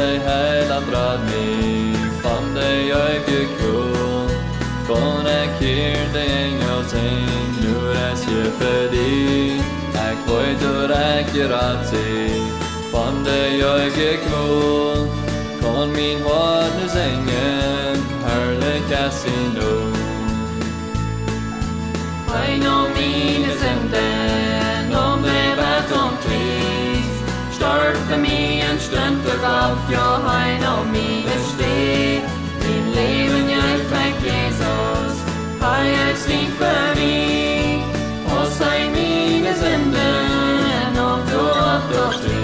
de heiland red mig van de ögekron. Kon ik hier de engels heen, nu is je verdien. Ik weet door ik je raad zie, van de ögekron. Kon mijn hart nu zingen, herrlijk als in nood. Hij nam mijn zenden, om de wet omkries. Stark voor mij en stund begabt, ja, hij nam mij besteed. Mijn leven juicht Jesus, hij uitstieg voor mij. Als hij mijn zenden, om door doorstreeft.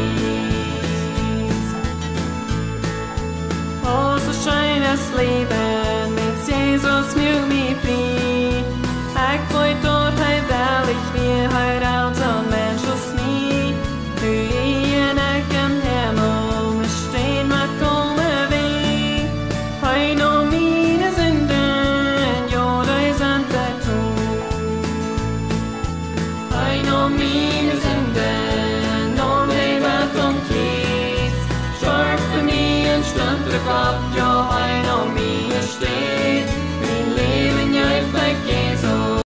Als een schönes Leben, mit Jesus nu mij vrij. Ik word dort hij wel, ik weer hij uit een mens als mij. Nu en ik in hemel, we steen met komen weg. Hij nam mijn zinden, ja, die zijn dat toe. Hij nam mijn zinden, om die wat omkreeg. Stark voor mij en stund begabt, ja, hij nam mijn steen.